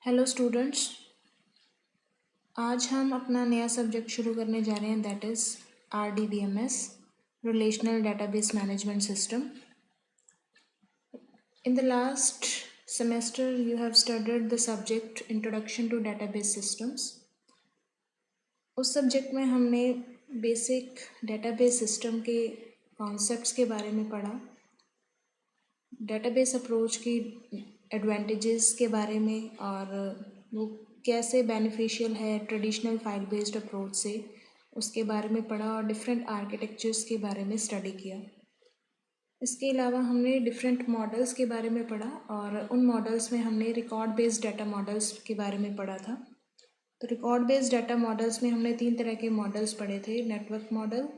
Hello students. आज हम अपना नया सब्जेक्ट शुरू करने जा रहे हैं, that is RDBMS, relational database management system. In the last semester you have studied the subject introduction to database systems. उस सब्जेक्ट में हमने बेसिक डेटाबेस सिस्टम के कॉन्सेप्ट्स के बारे में पढ़ा, डेटाबेस अप्रोच की एडवांटेजेस के बारे में और वो कैसे बेनिफिशियल है ट्रेडिशनल फाइल बेस्ड अप्रोच से, उसके बारे में पढ़ा और डिफरेंट आर्किटेक्चर्स के बारे में स्टडी किया। इसके अलावा हमने डिफरेंट मॉडल्स के बारे में पढ़ा और उन मॉडल्स में हमने रिकॉर्ड बेस्ड डाटा मॉडल्स के बारे में पढ़ा था। तो रिकॉर्ड बेस्ड डाटा मॉडल्स में हमने 3 तरह के मॉडल्स पढ़े थे, network model,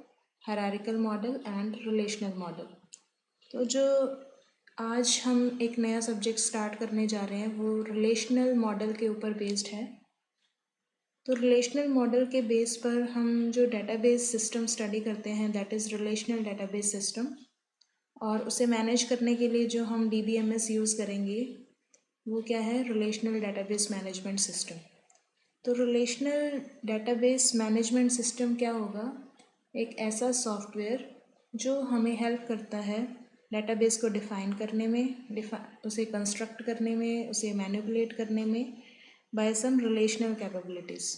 hierarchical model and relational model. तो जो आज हम एक नया सब्जेक्ट स्टार्ट करने जा रहे हैं वो रिलेशनल मॉडल के ऊपर बेस्ड है। तो रिलेशनल मॉडल के बेस पर हम जो डेटाबेस सिस्टम स्टडी करते हैं that is relational database system, और उसे मैनेज करने के लिए जो हम DBMS यूज़ करेंगे वो क्या है, रिलेशनल डेटाबेस मैनेजमेंट सिस्टम। तो रिलेशनल डेटाबेस मैनेजमेंट सिस्टम क्या होगा, एक ऐसा सॉफ्टवेयर जो हमें हेल्प करता है डेटाबेस को डिफ़ाइन करने में, उसे कंस्ट्रक्ट करने में, उसे मैनिपुलेट करने में by some relational capabilities.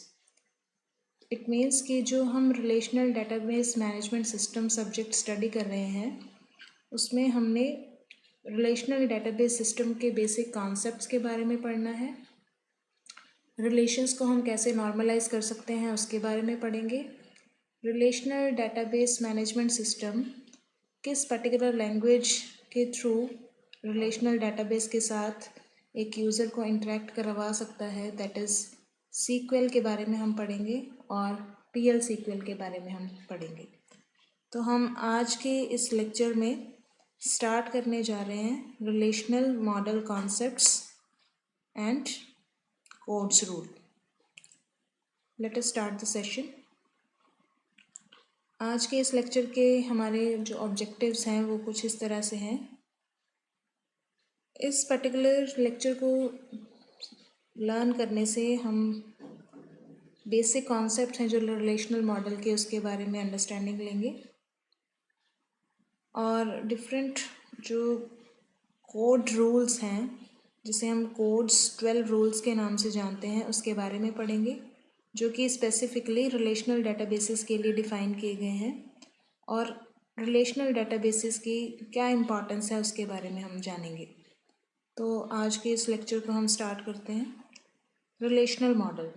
It means कि जो हम relational database management system subject study कर रहे हैं उसमें हमने रिलेशनल डेटाबेस सिस्टम के बेसिक कॉन्सेप्ट्स के बारे में पढ़ना है, रिलेशंस को हम कैसे नॉर्मलाइज कर सकते हैं उसके बारे में पढ़ेंगे, रिलेशनल डेटाबेस मैनेजमेंट सिस्टम किस पर्टिकुलर लैंग्वेज के थ्रू रिलेशनल डेटाबेस के साथ एक यूज़र को इंटरेक्ट करवा सकता है, दैट इज़ SQL के बारे में हम पढ़ेंगे और PL SQL के बारे में हम पढ़ेंगे। तो हम आज के इस लेक्चर में स्टार्ट करने जा रहे हैं relational model concepts and codes rule. Let us start the session. आज के इस लेक्चर के हमारे जो ऑब्जेक्टिव्स हैं वो कुछ इस तरह से हैं। इस पर्टिकुलर लेक्चर को लर्न करने से हम बेसिक कॉन्सेप्ट हैं जो रिलेशनल मॉडल के उसके बारे में अंडरस्टैंडिंग लेंगे और डिफरेंट जो कोड रूल्स हैं जिसे हम कोड्स 12 रूल्स के नाम से जानते हैं उसके बारे में पढ़ेंगे, जो कि स्पेसिफिकली रिलेशनल डेटाबेसेस के लिए डिफ़ाइन किए गए हैं और रिलेशनल डेटाबेसेस की क्या इम्पोर्टेंस है उसके बारे में हम जानेंगे। तो आज के इस लेक्चर को हम स्टार्ट करते हैं। Relational model.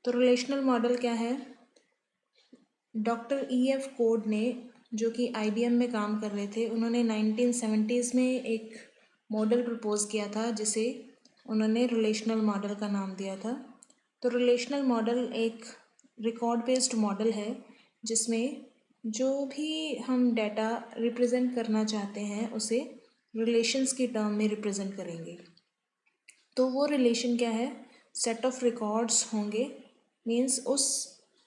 तो रिलेशनल मॉडल क्या है, डॉक्टर EF कोड ने, जो कि IBM में काम कर रहे थे, उन्होंने 1970s में एक मॉडल प्रपोज किया था जिसे उन्होंने रिलेशनल मॉडल का नाम दिया था। तो रिलेशनल मॉडल एक रिकॉर्ड बेस्ड मॉडल है जिसमें जो भी हम डाटा रिप्रेजेंट करना चाहते हैं उसे रिलेशंस की टर्म में रिप्रेजेंट करेंगे। तो वो रिलेशन क्या है, सेट ऑफ रिकॉर्ड्स होंगे, मीन्स उस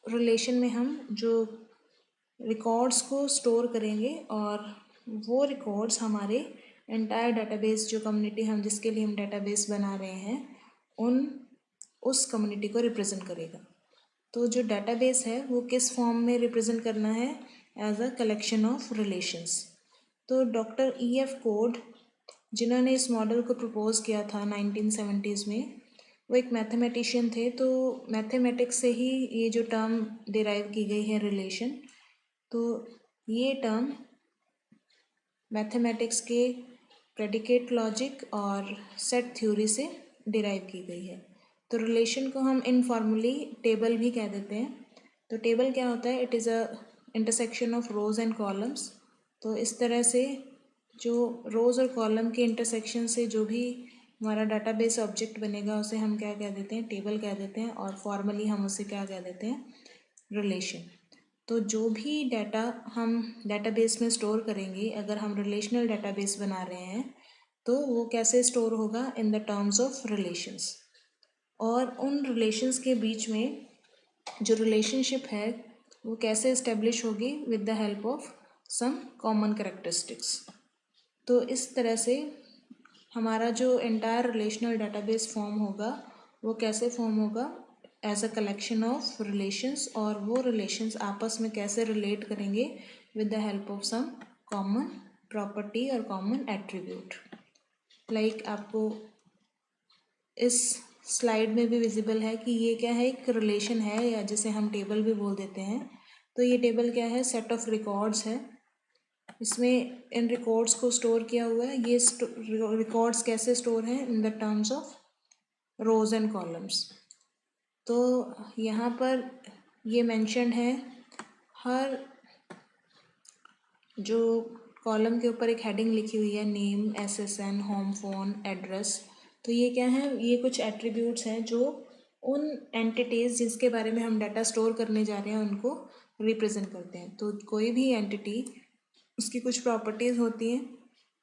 रिलेशन में हम जो रिकॉर्ड्स को स्टोर करेंगे और वो रिकॉर्ड्स हमारे एंटायर डेटाबेस, जो कम्युनिटी हम जिसके लिए हम डेटाबेस बना रहे हैं उस कम्युनिटी को रिप्रेजेंट करेगा। तो जो डेटाबेस है वो किस फॉर्म में रिप्रेजेंट करना है, as a collection of relations. तो डॉक्टर EF कोड जिन्होंने इस मॉडल को प्रपोज किया था 1970s में, वो एक मैथमेटिशियन थे। तो मैथमेटिक्स से ही ये जो टर्म डिराइव की गई है रिलेशन, तो ये टर्म मैथमेटिक्स के प्रेडिकेट लॉजिक और सेट थ्योरी से डिराइव की गई है। तो रिलेशन को हम इनफॉर्मली टेबल भी कह देते हैं। तो टेबल क्या होता है, it is a intersection of rose and columns. तो इस तरह से जो रोज़ और कॉलम के इंटरसेक्शन से जो भी हमारा डाटाबेस ऑब्जेक्ट बनेगा उसे हम क्या कह देते हैं, टेबल कह देते हैं, और फॉर्मली हम उसे क्या कह देते हैं, रिलेशन। तो जो भी डाटा हम डेटाबेस में स्टोर करेंगे, अगर हम रिलेशनल डेटाबेस बना रहे हैं तो वो कैसे स्टोर होगा, in the terms of relations. और उन रिलेशंस के बीच में जो रिलेशनशिप है वो कैसे इस्टेब्लिश होगी, with the help of some common characteristics. तो इस तरह से हमारा जो एंटायर रिलेशनल डेटाबेस फॉर्म होगा वो कैसे फॉर्म होगा, as a collection of relations, और वो रिलेशंस आपस में कैसे रिलेट करेंगे with the help of some common property और कॉमन एट्रीब्यूट। लाइक आपको इस स्लाइड में भी विजिबल है कि ये क्या है, एक रिलेशन है, या जिसे हम टेबल भी बोल देते हैं। तो ये टेबल क्या है, सेट ऑफ रिकॉर्ड्स है। इसमें इन रिकॉर्ड्स को स्टोर किया हुआ है। ये रिकॉर्ड्स कैसे स्टोर हैं, in the terms of rose and columns. तो यहाँ पर ये मेंशन्ड है, हर जो कॉलम के ऊपर एक हेडिंग लिखी हुई है, name, SSN, home phone, address. तो ये क्या है, ये कुछ एट्रीब्यूट्स हैं जो उन एंटिटीज़ जिसके बारे में हम डाटा स्टोर करने जा रहे हैं उनको रिप्रेजेंट करते हैं। तो कोई भी एंटिटी, उसकी कुछ प्रॉपर्टीज़ होती हैं,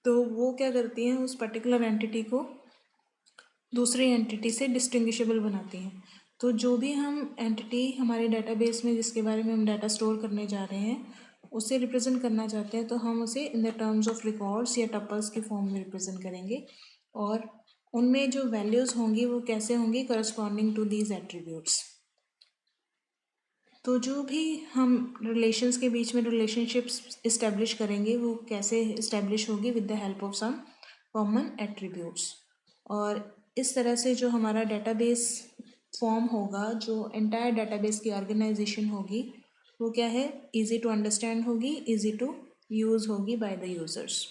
तो वो क्या करती हैं, उस पर्टिकुलर एंटिटी को दूसरी एंटिटी से डिस्टिंग्विशेबल बनाती हैं। तो जो भी हम एंटिटी हमारे डेटाबेस में जिसके बारे में हम डाटा स्टोर करने जा रहे हैं उसे रिप्रेजेंट करना चाहते हैं, तो हम उसे in the terms of records या टपल्स के फॉर्म में रिप्रेजेंट करेंगे, और उनमें जो वैल्यूज़ होंगी वो कैसे होंगी, करस्पॉन्डिंग टू दीज एट्रीब्यूट्स। तो जो भी हम रिलेशंस के बीच में रिलेशनशिप्स इस्टेब्लिश करेंगे वो कैसे इस्टेब्लिश होगी, with the help of some common attributes. और इस तरह से जो हमारा डेटाबेस फॉर्म होगा, जो एंटायर डेटाबेस की ऑर्गेनाइजेशन होगी, वो क्या है, इजी टू अंडरस्टैंड होगी, इजी टू यूज़ होगी बाय द यूज़र्स।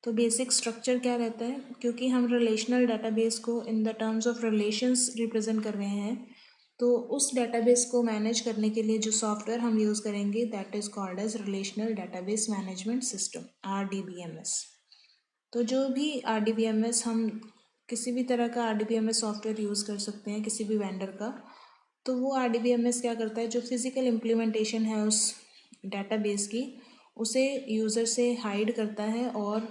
तो बेसिक स्ट्रक्चर क्या रहता है, क्योंकि हम रिलेशनल डेटाबेस को in the terms of relations represent कर रहे हैं, तो उस डेटाबेस को मैनेज करने के लिए जो सॉफ्टवेयर हम यूज़ करेंगे that is called as relational database management system, RDBMS। तो जो भी RDBMS, हम किसी भी तरह का RDBMS सॉफ्टवेयर यूज़ कर सकते हैं, किसी भी वेंडर का। तो वो RDBMS क्या करता है, जो फिज़िकल इम्प्लीमेंटेशन है उस डेटाबेस की, उसे यूज़र से हाइड करता है और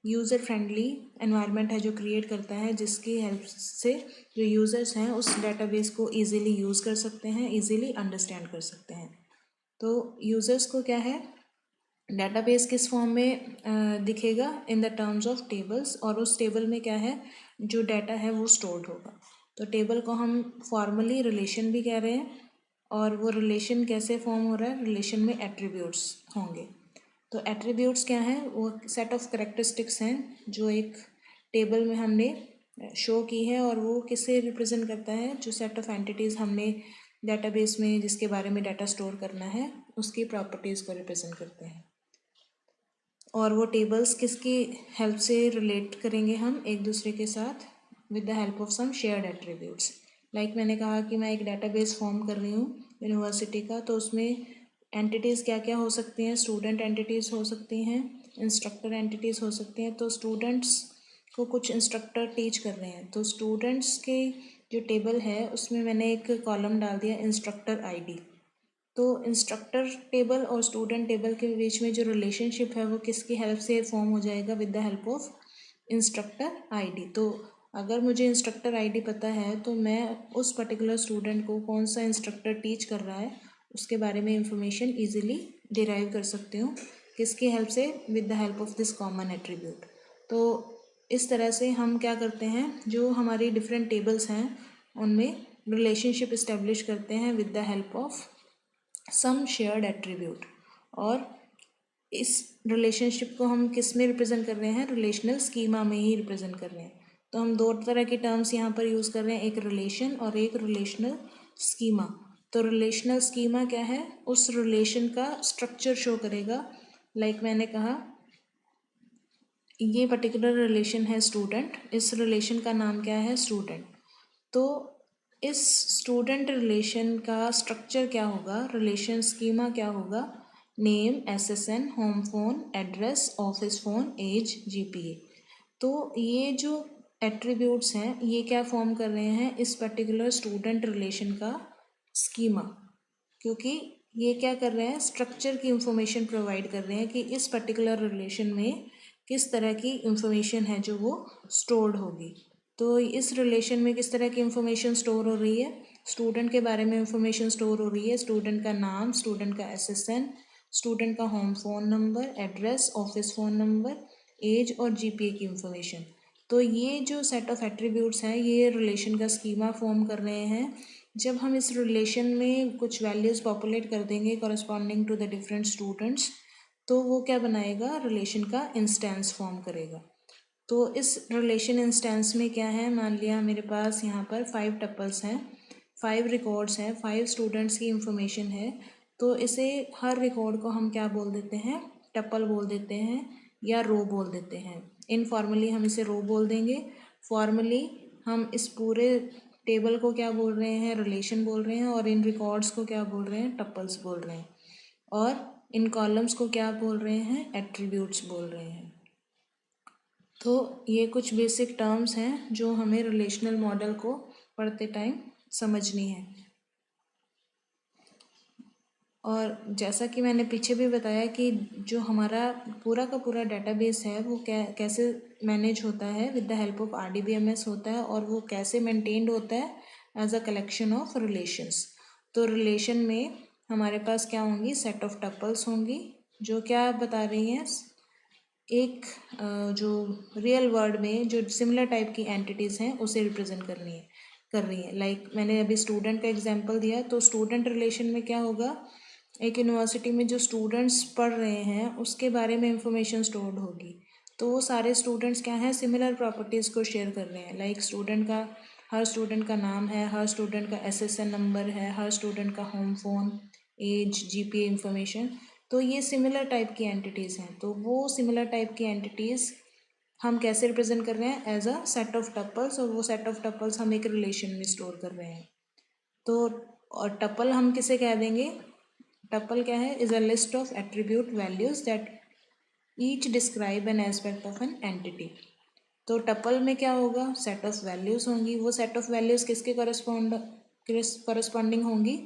यूज़र फ्रेंडली एनवायरनमेंट है जो क्रिएट करता है, जिसकी हेल्प से जो यूज़र्स हैं उस डेटाबेस को इजीली यूज़ कर सकते हैं, इजीली अंडरस्टैंड कर सकते हैं। तो यूज़र्स को क्या है, डेटाबेस किस फॉर्म में दिखेगा, in the terms of tables, और उस टेबल में क्या है, जो डाटा है वो स्टोर्ड होगा। तो टेबल को हम फॉर्मली रिलेशन भी कह रहे हैं, और वो रिलेशन कैसे फॉर्म हो रहा है, रिलेशन में एट्रीब्यूट्स होंगे। तो एट्रीब्यूट्स क्या हैं, वो सेट ऑफ करेक्टरिस्टिक्स हैं जो एक टेबल में हमने शो की है, और वो किसे रिप्रेजेंट करता है, जो सेट ऑफ एंटिटीज़ हमने डेटाबेस में जिसके बारे में डाटा स्टोर करना है उसकी प्रॉपर्टीज़ को रिप्रेजेंट करते हैं। और वो टेबल्स किसकी हेल्प से रिलेट करेंगे हम एक दूसरे के साथ, with the help of some shared attributes. Like मैंने कहा कि मैं एक डेटाबेस फॉर्म कर रही हूँ यूनिवर्सिटी का, तो उसमें एंटिटीज़ क्या क्या हो सकती हैं, स्टूडेंट एंटिटीज़ हो सकती हैं, इंस्ट्रक्टर एंटिटीज़ हो सकती हैं। तो स्टूडेंट्स को कुछ इंस्ट्रक्टर टीच कर रहे हैं, तो स्टूडेंट्स के जो टेबल है उसमें मैंने एक कॉलम डाल दिया इंस्ट्रक्टर ID। तो इंस्ट्रक्टर टेबल और स्टूडेंट टेबल के बीच में जो रिलेशनशिप है वो किसकी हेल्प से फॉर्म हो जाएगा, with the help of instructor ID। तो अगर मुझे इंस्ट्रक्टर ID पता है तो मैं उस पर्टिकुलर स्टूडेंट को कौन सा इंस्ट्रक्टर टीच कर रहा है उसके बारे में इंफॉर्मेशन ईजिली डिराइव कर सकती हूँ, किसकी हेल्प से, with the help of this common attribute. तो इस तरह से हम क्या करते हैं, जो हमारी डिफरेंट टेबल्स हैं उनमें रिलेशनशिप इस्टेब्लिश करते हैं with the help of some shared attribute. और इस रिलेशनशिप को हम किस में रिप्रेजेंट कर रहे हैं, रिलेशनल स्कीमा में ही रिप्रेजेंट कर रहे हैं। तो हम दो तरह के टर्म्स यहाँ पर यूज़ कर रहे हैं, एक रिलेशन और एक रिलेशनल स्कीमा। तो रिलेशनल स्कीमा क्या है, उस रिलेशन का स्ट्रक्चर शो करेगा। लाइक मैंने कहा ये पर्टिकुलर रिलेशन है स्टूडेंट, इस रिलेशन का नाम क्या है, स्टूडेंट। तो इस स्टूडेंट रिलेशन का स्ट्रक्चर क्या होगा, रिलेशन स्कीमा क्या होगा, name, SSN, home phone, address, office phone, age, GPA। तो ये जो एट्रीब्यूट्स हैं ये क्या फॉर्म कर रहे हैं, इस पर्टिकुलर स्टूडेंट रिलेशन का स्कीमा, क्योंकि ये क्या कर रहे हैं, स्ट्रक्चर की इंफॉर्मेशन प्रोवाइड कर रहे हैं कि इस पर्टिकुलर रिलेशन में किस तरह की इंफॉर्मेशन है जो वो स्टोर्ड होगी। तो इस रिलेशन में किस तरह की इंफॉर्मेशन स्टोर हो रही है, स्टूडेंट के बारे में इंफॉर्मेशन स्टोर हो रही है, स्टूडेंट का नाम, स्टूडेंट का SSN, स्टूडेंट का home phone number, address, office phone number, age और GPA की इंफॉर्मेशन। तो ये जो सेट ऑफ एट्रीब्यूट्स हैं ये रिलेशन का स्कीमा फॉर्म कर रहे हैं। जब हम इस रिलेशन में कुछ वैल्यूज़ पॉपुलेट कर देंगे corresponding to the different students, तो वो क्या बनाएगा, रिलेशन का इंस्टेंस फॉर्म करेगा। तो इस रिलेशन इंस्टेंस में क्या है, मान लिया मेरे पास यहाँ पर 5 टपल्स हैं, 5 रिकॉर्ड्स हैं, 5 स्टूडेंट्स की इंफॉर्मेशन है। तो इसे हर रिकॉर्ड को हम क्या बोल देते हैं, टपल बोल देते हैं या रो बोल देते हैं। इनफॉर्मली हम इसे रो बोल देंगे, फॉर्मली हम इस पूरे टेबल को क्या बोल रहे हैं, रिलेशन बोल रहे हैं, और इन रिकॉर्ड्स को क्या बोल रहे हैं, टपल्स बोल रहे हैं, और इन कॉलम्स को क्या बोल रहे हैं, एट्रीब्यूट्स बोल रहे हैं। तो ये कुछ बेसिक टर्म्स हैं जो हमें रिलेशनल मॉडल को पढ़ते टाइम समझनी है। और जैसा कि मैंने पीछे भी बताया कि जो हमारा पूरा का पूरा डेटाबेस है वो कैसे मैनेज होता है, with the help of RDBMS होता है, और वो कैसे मेंटेन्ड होता है as a collection of relations. तो रिलेशन में हमारे पास क्या होंगी, सेट ऑफ टपल्स होंगी जो क्या बता रही हैं, एक जो रियल वर्ल्ड में जो सिमिलर टाइप की एंटिटीज़ हैं उसे रिप्रेजेंट कर रही है। लाइक मैंने अभी स्टूडेंट का एग्जांपल दिया, तो स्टूडेंट रिलेशन में क्या होगा, एक यूनिवर्सिटी में जो स्टूडेंट्स पढ़ रहे हैं उसके बारे में इंफॉर्मेशन स्टोर्ड होगी। तो वो सारे स्टूडेंट्स क्या हैं, सिमिलर प्रॉपर्टीज़ को शेयर कर रहे हैं। लाइक हर स्टूडेंट का नाम है, हर स्टूडेंट का SSN नंबर है, हर स्टूडेंट का home phone, age, GPA information. तो ये सिमिलर टाइप की एंटिटीज़ हैं। तो वो सिमिलर टाइप की एंटिटीज़ हम कैसे रिप्रेजेंट कर रहे हैं, as a set of tuples, और वो सेट ऑफ टपल्स हम एक रिलेशन में स्टोर कर रहे हैं। तो और टपल हम किसे कह देंगे, टपल क्या है, is a list of attribute values that each describe an aspect of an entity. तो टपल में क्या होगा, सेट ऑफ वैल्यूज होंगी। वो सेट ऑफ वैल्यूज किसके करस्पॉन्डिंग होंगी,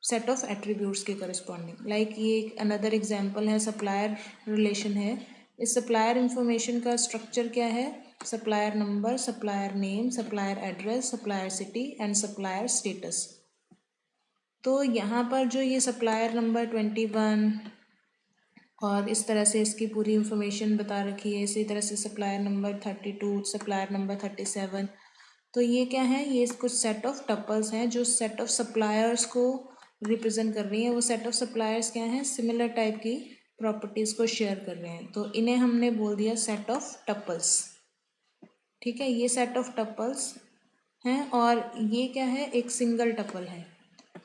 सेट ऑफ एट्रीब्यूट्स के करस्पॉन्डिंग। लाइक ये एक अनदर एग्जांपल है, सप्लायर रिलेशन है। इस सप्लायर इंफॉर्मेशन का स्ट्रक्चर क्या है, supplier number, supplier name, supplier address, supplier city and supplier status. तो यहाँ पर जो ये सप्लायर नंबर 21 और इस तरह से इसकी पूरी इंफॉर्मेशन बता रखी है, इसी तरह से सप्लायर नंबर 32, सप्लायर नंबर 37। तो ये क्या है, ये कुछ सेट ऑफ टपल्स हैं जो सेट ऑफ सप्लायर्स को रिप्रेजेंट कर रही हैं। वो सेट ऑफ सप्लायर्स क्या हैं, सिमिलर टाइप की प्रॉपर्टीज़ को शेयर कर रहे हैं। तो इन्हें हमने बोल दिया सेट ऑफ टपल्स। ठीक है, ये सेट ऑफ टपल्स हैं, और ये क्या है, एक सिंगल टपल है।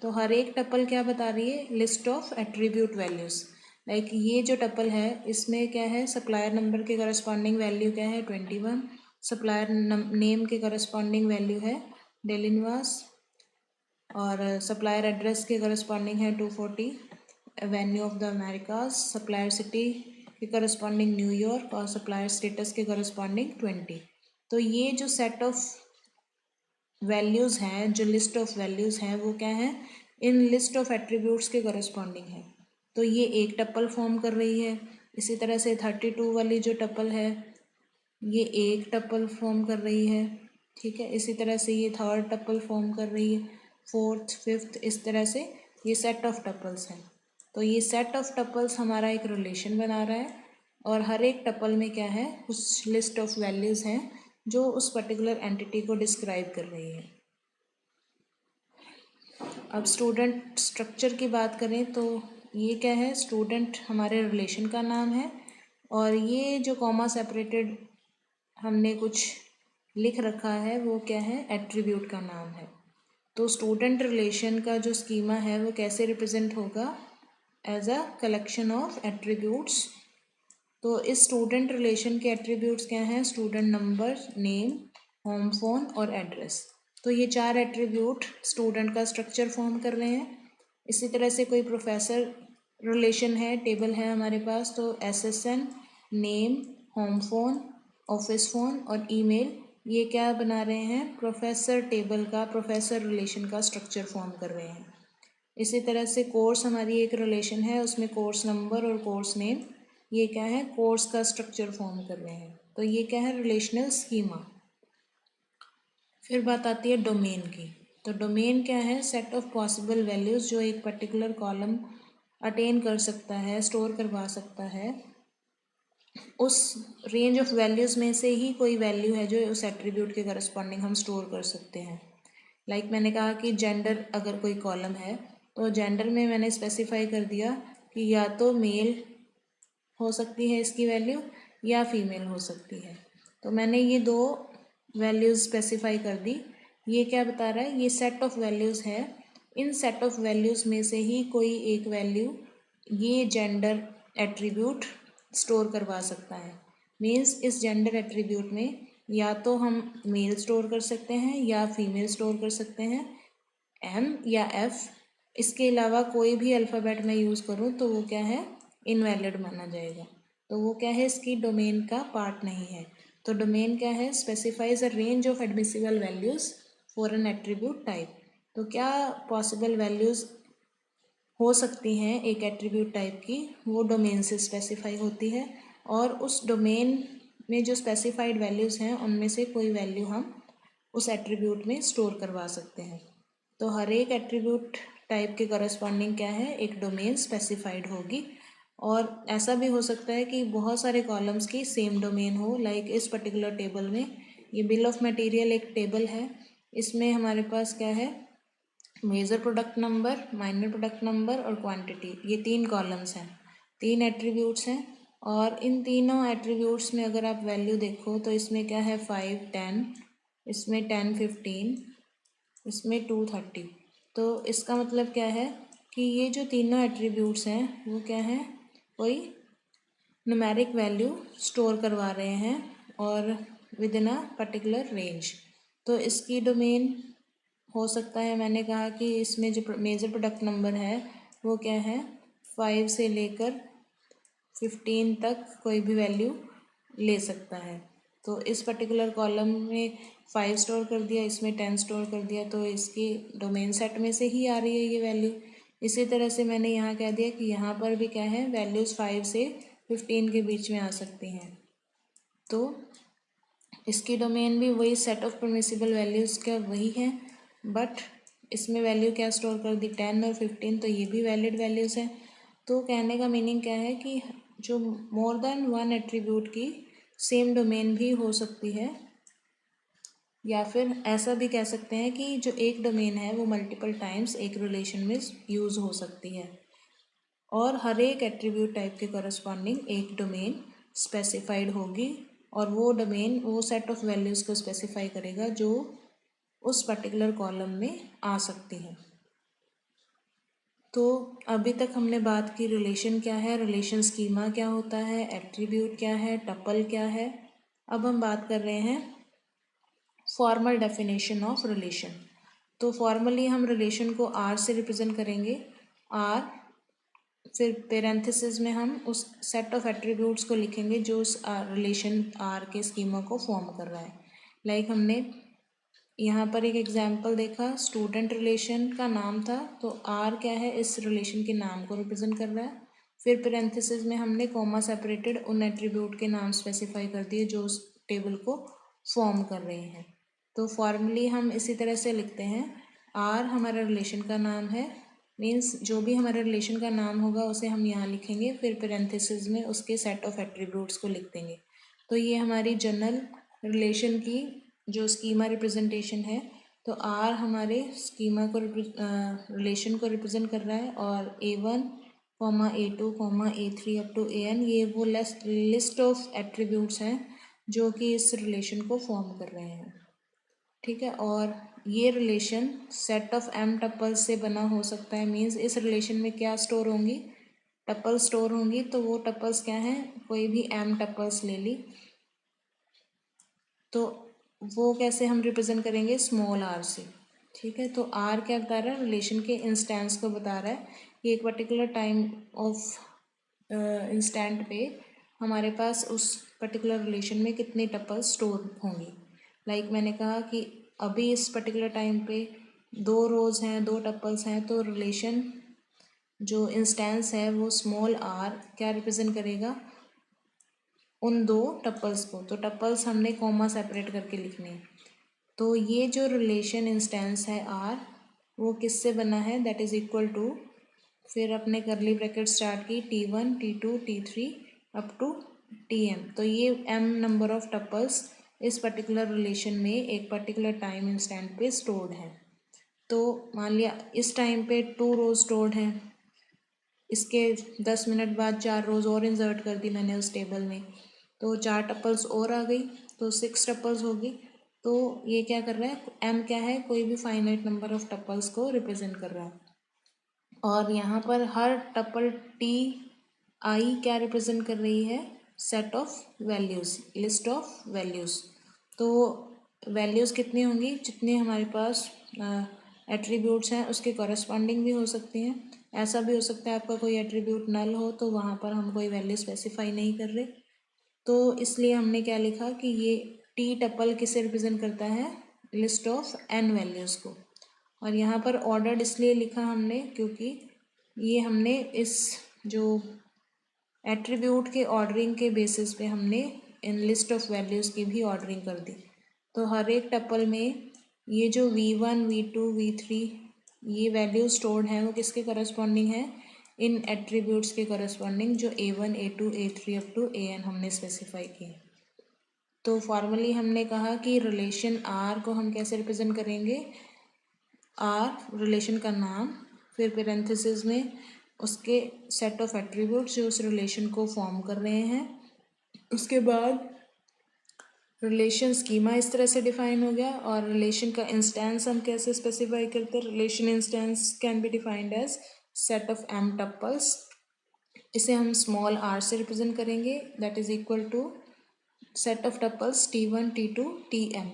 तो हर एक टपल क्या बता रही है, list of attribute values. Like ये जो टपल है इसमें क्या है, सप्लायर नंबर के करस्पॉन्डिंग वैल्यू क्या है, 21। सप्लायर नेम के करस्पॉन्डिंग वैल्यू है डेलिनवास, और सप्लायर एड्रेस के करस्पॉन्डिंग है 240 avenue of the Americas. Supplier city के करस्पॉन्डिंग न्यूयॉर्क, और सप्लायर स्टेटस के करस्पॉन्डिंग 20। तो ये जो सेट ऑफ वैल्यूज़ हैं, जो लिस्ट ऑफ वैल्यूज़ हैं, वो क्या है, इन लिस्ट ऑफ एट्रीब्यूट्स के करस्पॉन्डिंग है। तो ये एक टपल फॉर्म कर रही है। इसी तरह से 32 वाली जो टपल है ये एक टपल फॉर्म कर रही है। ठीक है, इसी तरह से ये थर्ड टपल फॉर्म कर रही है, फोर्थ, फिफ्थ, इस तरह से ये सेट ऑफ टपल्स हैं। तो ये सेट ऑफ टपल्स हमारा एक रिलेशन बना रहा है, और हर एक टपल में क्या है, कुछ लिस्ट ऑफ वैल्यूज़ हैं जो उस पर्टिकुलर एंटिटी को डिस्क्राइब कर रही है। अब स्टूडेंट स्ट्रक्चर की बात करें तो ये क्या है, स्टूडेंट हमारे रिलेशन का नाम है, और ये जो कॉमा सेपरेटेड हमने कुछ लिख रखा है वो क्या है, एट्रीब्यूट का नाम है। तो स्टूडेंट रिलेशन का जो स्कीमा है वो कैसे रिप्रेजेंट होगा, as a collection of attributes. तो इस स्टूडेंट रिलेशन के एट्रीब्यूट्स क्या हैं, student number, name, home phone और एड्रेस। तो ये 4 एट्रीब्यूट स्टूडेंट का स्ट्रक्चर फॉर्म कर रहे हैं। इसी तरह से कोई प्रोफेसर रिलेशन है, टेबल है हमारे पास, तो SSN, name, home phone, office phone और ईमेल, ये क्या बना रहे हैं, प्रोफेसर टेबल का, प्रोफेसर रिलेशन का स्ट्रक्चर फॉर्म कर रहे हैं। इसी तरह से कोर्स हमारी एक रिलेशन है, उसमें कोर्स नंबर और कोर्स नेम, ये क्या है, कोर्स का स्ट्रक्चर फॉर्म कर रहे हैं। तो ये क्या है, रिलेशनल स्कीमा। फिर बात आती है डोमेन की। तो डोमेन क्या है, सेट ऑफ पॉसिबल वैल्यूज़ जो एक पर्टिकुलर कॉलम अटेन कर सकता है, स्टोर करवा सकता है, उस रेंज ऑफ वैल्यूज़ में से ही कोई वैल्यू है जो उस एट्रीब्यूट के करस्पॉन्डिंग हम स्टोर कर सकते हैं। मैंने कहा कि जेंडर अगर कोई कॉलम है तो जेंडर में मैंने स्पेसिफाई कर दिया कि या तो मेल हो सकती है इसकी वैल्यू या फीमेल हो सकती है। तो मैंने ये दो वैल्यूज़ स्पेसिफाई कर दी। ये क्या बता रहा है, ये सेट ऑफ वैल्यूज़ है, इन सेट ऑफ वैल्यूज़ में से ही कोई एक वैल्यू ये जेंडर एट्रीब्यूट स्टोर करवा सकता है। मीन्स इस जेंडर एट्रीब्यूट में या तो हम मेल स्टोर कर सकते हैं या फीमेल स्टोर कर सकते हैं, एम या एफ। इसके अलावा कोई भी अल्फ़ाबेट मैं यूज़ करूँ तो वो क्या है, इनवैलिड माना जाएगा। तो वो क्या है, इसकी डोमेन का पार्ट नहीं है। तो डोमेन क्या है, specifies a range of admissible values for an attribute type. तो क्या पॉसिबल वैल्यूज़ हो सकती हैं एक एट्रीब्यूट टाइप की, वो डोमेन से स्पेसिफाई होती है, और उस डोमेन में जो स्पेसिफाइड वैल्यूज़ हैं उनमें से कोई वैल्यू हम उस एट्रीब्यूट में स्टोर करवा सकते हैं। तो हर एक एट्रीब्यूट टाइप के करस्पॉन्डिंग क्या है, एक डोमेन स्पेसिफाइड होगी। और ऐसा भी हो सकता है कि बहुत सारे कॉलम्स की सेम डोमेन हो। इस पर्टिकुलर टेबल में ये बिल ऑफ मटेरियल एक टेबल है, इसमें हमारे पास क्या है, major product number, minor product number और क्वांटिटी, ये तीन कॉलम्स हैं, तीन एट्रीब्यूट्स हैं। और इन तीनों एट्रीब्यूट्स में अगर आप वैल्यू देखो तो इसमें क्या है 5, 10, इसमें 10, 15, इसमें 2, 30। तो इसका मतलब क्या है कि ये जो तीनों एट्रीब्यूट्स हैं वो क्या है, कोई न्यूमेरिक वैल्यू स्टोर करवा रहे हैं और with in a particular range. तो इसकी डोमेन हो सकता है, मैंने कहा कि इसमें जो मेजर प्रोडक्ट नंबर है वो क्या है, 5 से लेकर 15 तक कोई भी वैल्यू ले सकता है। तो इस पर्टिकुलर कॉलम में 5 स्टोर कर दिया, इसमें 10 स्टोर कर दिया, तो इसकी डोमेन सेट में से ही आ रही है ये वैल्यू। इसी तरह से मैंने यहाँ कह दिया कि यहाँ पर भी क्या है, वैल्यूज़ 5 से 15 के बीच में आ सकती हैं। तो इसकी डोमेन भी वही सेट ऑफ परमिसिबल वैल्यूज़ का वही है, बट इसमें वैल्यू क्या स्टोर कर दी, 10 और 15, तो ये भी वैलिड वैल्यूज़ हैं। तो कहने का मीनिंग क्या है कि जो मोर देन वन एट्रीब्यूट की सेम डोमेन भी हो सकती है, या फिर ऐसा भी कह सकते हैं कि जो एक डोमेन है वो मल्टीपल टाइम्स एक रिलेशन में यूज़ हो सकती है। और हर एक एट्रीब्यूट टाइप के करस्पॉन्डिंग एक डोमेन स्पेसिफाइड होगी, और वो डोमेन वो सेट ऑफ वैल्यूज़ को स्पेसिफाई करेगा जो उस पर्टिकुलर कॉलम में आ सकती हैं। तो अभी तक हमने बात की रिलेशन क्या है, रिलेशन स्कीमा क्या होता है, एट्रीब्यूट क्या है, टपल क्या है। अब हम बात कर रहे हैं फॉर्मल डेफिनेशन ऑफ रिलेशन। तो फॉर्मली हम रिलेशन को आर से रिप्रेजेंट करेंगे, आर, फिर पेरेंथेसिस में हम उस सेट ऑफ एट्रीब्यूट्स को लिखेंगे जो उस रिलेशन आर के स्कीमा को फॉर्म कर रहा है। हमने यहाँ पर एक एग्जाम्पल देखा, स्टूडेंट रिलेशन का नाम था, तो आर क्या है, इस रिलेशन के नाम को रिप्रेजेंट कर रहा है। फिर पेरेंथेसिस में हमने कॉमा सेपरेटेड उन एट्रीब्यूट के नाम स्पेसिफाई कर दिए जो उस टेबल को फॉर्म कर रहे हैं। तो फॉर्मली हम इसी तरह से लिखते हैं, आर हमारा रिलेशन का नाम है, मीन्स जो भी हमारे रिलेशन का नाम होगा उसे हम यहाँ लिखेंगे, फिर पेरेंथेसिस में उसके सेट ऑफ एट्रीब्यूट्स को लिख देंगे। तो ये हमारी जनरल रिलेशन की जो स्कीमा रिप्रेजेंटेशन है। तो आर हमारे स्कीमा को रिलेशन को रिप्रेजेंट कर रहा है, और A1, A2, A3 up to AN ये वो लिस्ट ऑफ एट्रीब्यूट्स हैं जो कि इस रिलेशन को फॉर्म कर रहे हैं। ठीक है, और ये relation set of M tuples से बना हो सकता है। मीन्स इस रिलेशन में क्या स्टोर होंगी, टपल स्टोर होंगी। तो वो टपल्स क्या हैं, कोई भी M टपल्स ले ली, तो वो कैसे हम रिप्रेजेंट करेंगे, स्मॉल r से। ठीक है, तो r क्या बता रहा है, रिलेशन के इंस्टेंस को बता रहा है कि एक पर्टिकुलर टाइम ऑफ इंस्टेंट पे हमारे पास उस पर्टिकुलर रिलेशन में कितनी टपल्स स्टोर होंगी। मैंने कहा कि अभी इस पर्टिकुलर टाइम पे 2 रोज़ हैं, 2 टपल्स हैं, तो रिलेशन जो इंस्टेंस है वो स्मॉल r क्या रिप्रेजेंट करेगा, उन 2 टपल्स को। तो टपल्स हमने कॉमा सेपरेट करके लिखने हैं। तो ये जो रिलेशन इंस्टेंस है आर, वो किससे बना है, दैट इज़ इक्वल टू, फिर अपने करली ब्रैकेट स्टार्ट की, T1, T2, T3 up to TM। तो ये M नंबर ऑफ टपल्स इस पर्टिकुलर रिलेशन में एक पर्टिकुलर टाइम इंस्टेंट पे स्टोर्ड है। तो मान लिया इस टाइम पे 2 रोज स्टोर्ड हैं, इसके 10 मिनट बाद 4 रोज और इंसर्ट कर दी मैंने उस टेबल में, तो 4 टपल्स और आ गई, तो 6 टपल्स होगी। तो ये क्या कर रहा है, M क्या है, कोई भी फाइनाइट नंबर ऑफ टपल्स को रिप्रेजेंट कर रहा है। और यहाँ पर हर टपल TI क्या रिप्रेजेंट कर रही है, set of values, list of values. तो वैल्यूज़ कितनी होंगी, जितने हमारे पास एट्रीब्यूट्स हैं उसके कॉरस्पॉन्डिंग भी हो सकती हैं। ऐसा भी हो सकता है आपका कोई एट्रीब्यूट नल हो तो वहाँ पर हम कोई वैल्यू स्पेसिफाई नहीं कर रहे, तो इसलिए हमने क्या लिखा कि ये T टपल किसे रिप्रेजेंट करता है, लिस्ट ऑफ N वैल्यूज़ को। और यहाँ पर ऑर्डर्ड इसलिए लिखा हमने क्योंकि ये हमने इस जो एट्रीब्यूट के ऑर्डरिंग के बेसिस पे हमने इन लिस्ट ऑफ वैल्यूज़ की भी ऑर्डरिंग कर दी। तो हर एक टपल में ये जो V1 V2 V3 ये वैल्यू स्टोर्ड हैं वो किसके करस्पॉन्डिंग है, इन एट्रीब्यूट्स के करस्पॉन्डिंग जो A1 A2 A3 up to AN हमने स्पेसिफाई किए। तो फॉर्मली हमने कहा कि रिलेशन R को हम कैसे रिप्रेजेंट करेंगे, R रिलेशन का नाम, फिर पेरेंथेसिस में उसके सेट ऑफ एट्रीब्यूट्स जो उस रिलेशन को फॉर्म कर रहे हैं। उसके बाद रिलेशन स्कीमा इस तरह से डिफाइन हो गया। और रिलेशन का इंस्टेंस हम कैसे स्पेसिफाई करते हैं, relation instance can be defined as set of M tuples. इसे हम स्मॉल r से रिप्रेजेंट करेंगे, that is equal to set of tuples T1 T2 Tm,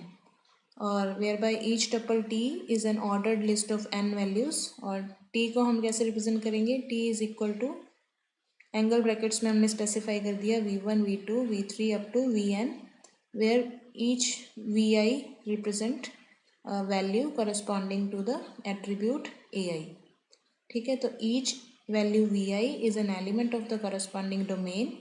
और where by each tuple T is an ordered list of n values. और T को हम कैसे represent करेंगे, T is equal to angle brackets में हमने specify कर दिया V1 V2 V3 up to Vn, where each Vi represent value corresponding to the attribute AI। ठीक है, तो each value Vi is an element of the corresponding domain.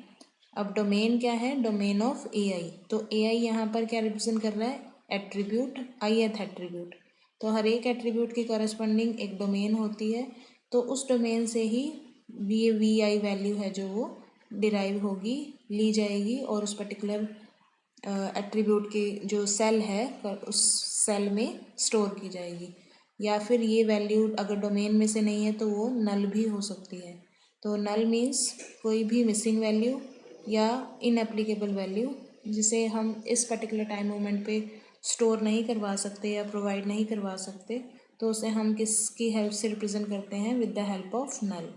अब domain क्या है, डोमेन ऑफ AI। तो AI यहाँ पर क्या रिप्रेजेंट कर रहा है, एट्रीब्यूट, ith एट्रीब्यूट। तो हर एक एट्रीब्यूट की करस्पॉन्डिंग एक डोमेन होती है, तो उस डोमेन से ही ये Vi वैल्यू है जो वो डिराइव होगी, ली जाएगी और उस पर्टिकुलर एट्रीब्यूट की जो सेल है उस सेल में स्टोर की जाएगी। या फिर ये वैल्यू अगर डोमेन में से नहीं है तो वो नल भी हो सकती है। तो नल मीन्स कोई भी मिसिंग वैल्यू या इनएप्लीकेबल वैल्यू जिसे हम इस पर्टिकुलर टाइम मोमेंट पे स्टोर नहीं करवा सकते या प्रोवाइड नहीं करवा सकते, तो उसे हम किसकी हेल्प से रिप्रेजेंट करते हैं, with the help of null.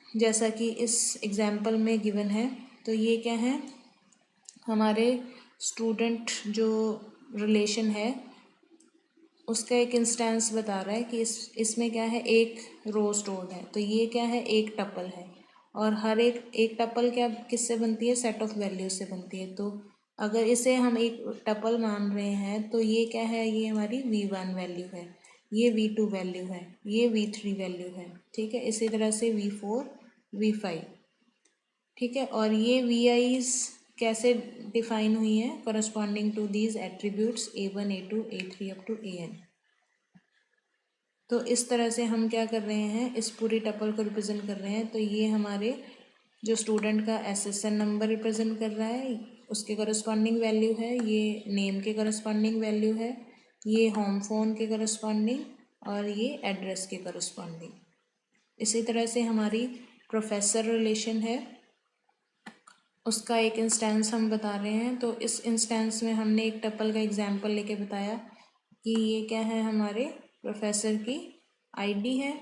जैसा कि इस एग्जाम्पल में गिवन है, तो ये क्या है, हमारे स्टूडेंट जो रिलेशन है उसका एक इंस्टेंस बता रहा है कि इसमें क्या है, एक रो स्टोर्ड है। तो ये क्या है, एक टपल है, और हर एक टपल क्या किससे बनती है, सेट ऑफ वैल्यू से बनती है। तो अगर इसे हम एक टपल मान रहे हैं तो ये क्या है, ये हमारी V1 वैल्यू है, ये V2 वैल्यू है, ये V3 वैल्यू है। ठीक है, इसी तरह से V4 V5। ठीक है, और ये VIs कैसे डिफाइन हुई है, corresponding to these attributes A1 A2 A3 up to AN। तो इस तरह से हम क्या कर रहे हैं, इस पूरी टपल को रिप्रेजेंट कर रहे हैं। तो ये हमारे जो स्टूडेंट का SSN नंबर रिप्रेजेंट कर रहा है, उसके करस्पॉन्डिंग वैल्यू है, ये नेम के करस्पॉन्डिंग वैल्यू है, ये होम फ़ोन के करस्पॉन्डिंग, और ये एड्रेस के करस्पॉन्डिंग। इसी तरह से हमारी प्रोफेसर रिलेशन है, उसका एक इंस्टेंस हम बता रहे हैं। तो इस इंस्टेंस में हमने एक टपल का एग्जांपल लेके बताया कि ये क्या है, हमारे प्रोफेसर की ID है,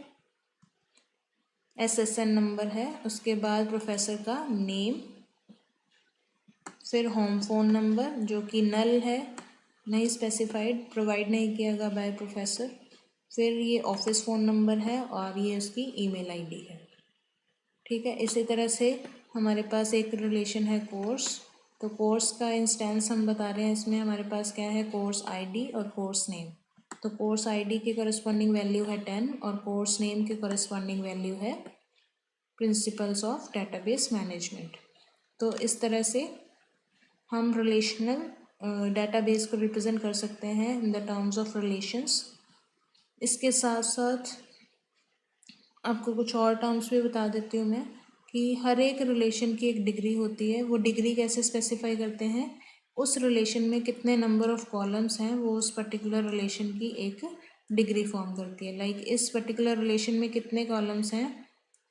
SSN नंबर है, उसके बाद प्रोफेसर का नेम, फिर होम फ़ोन नंबर जो कि नल है, नहीं स्पेसिफाइड, प्रोवाइड नहीं किया गया बाय प्रोफेसर, फिर ये ऑफिस फ़ोन नंबर है, और ये उसकी ईमेल ID है। ठीक है, इसी तरह से हमारे पास एक रिलेशन है कोर्स। तो कोर्स का इंस्टेंस हम बता रहे हैं, इसमें हमारे पास क्या है, कोर्स ID और कोर्स नेम। तो कोर्स ID की करस्पॉन्डिंग वैल्यू है 10 और कोर्स नेम की करस्पॉन्डिंग वैल्यू है प्रिंसिपल्स ऑफ डेटाबेस मैनेजमेंट। तो इस तरह से हम रिलेशनल डेटाबेस को रिप्रेजेंट कर सकते हैं in the terms of relations. इसके साथ साथ आपको कुछ और टर्म्स भी बता देती हूँ मैं। कि हर एक रिलेशन की एक डिग्री होती है। वो डिग्री कैसे स्पेसिफाई करते हैं, उस रिलेशन में कितने नंबर ऑफ कॉलम्स हैं वो उस पर्टिकुलर रिलेशन की एक डिग्री फॉर्म करती है। लाइक इस पर्टिकुलर रिलेशन में कितने कॉलम्स हैं,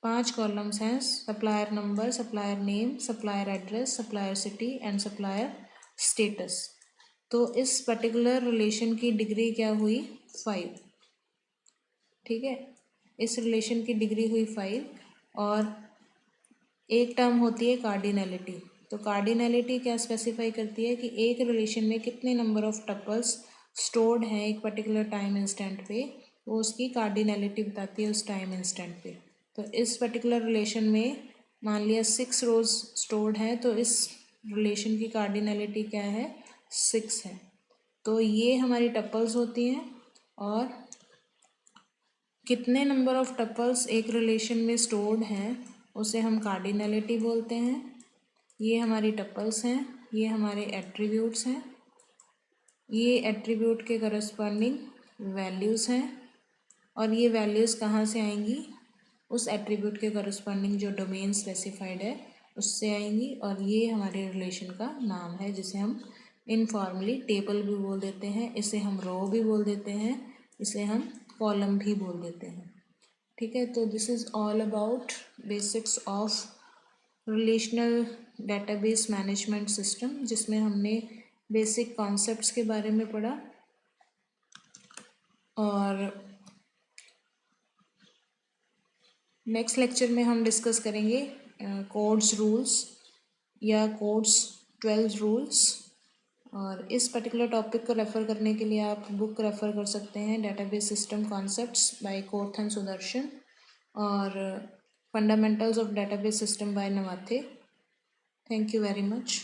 5 कॉलम्स हैं। Supplier number, supplier name, supplier address, supplier city and supplier status. तो इस पर्टिकुलर रिलेशन की डिग्री क्या हुई, 5। ठीक है, इस रिलेशन की डिग्री हुई 5। और एक टर्म होती है कार्डिनैलिटी। तो कार्डिनैलिटी क्या स्पेसिफाई करती है कि एक रिलेशन में कितने नंबर ऑफ टपल्स स्टोर्ड हैं एक पर्टिकुलर टाइम इंस्टेंट पे, वो उसकी कार्डिनैलिटी बताती है उस टाइम इंस्टेंट पे। तो इस पर्टिकुलर रिलेशन में मान लिया 6 रोज स्टोर्ड है, तो इस रिलेशन की कार्डिनैलिटी क्या है, 6 है। तो ये हमारी टपल्स होती हैं। और कितने नंबर ऑफ टपल्स एक रिलेशन में स्टोर्ड हैं उसे हम कार्डिनैलिटी बोलते हैं। ये हमारी टपल्स हैं, ये हमारे एट्रीब्यूट्स हैं, ये एट्रीब्यूट के करस्पॉन्डिंग वैल्यूज़ हैं। और ये वैल्यूज़ कहाँ से आएंगी, उस एट्रीब्यूट के करस्पॉन्डिंग जो डोमेन स्पेसिफाइड है उससे आएंगी। और ये हमारे रिलेशन का नाम है जिसे हम इनफॉर्मली टेबल भी बोल देते हैं, इसे हम रो भी बोल देते हैं, इसे हम कॉलम भी बोल देते हैं। ठीक है, तो this is all about basics of relational database management system, जिसमें हमने बेसिक कॉन्सेप्ट्स के बारे में पढ़ा। और नेक्स्ट लेक्चर में हम डिस्कस करेंगे कोड्स रूल्स या कोड्स 12 रूल्स। और इस पर्टिकुलर टॉपिक को रेफ़र करने के लिए आप बुक रेफ़र कर सकते हैं, database system concepts by Korth Sudarshan और fundamentals of database system by Navathe. Thank you very much.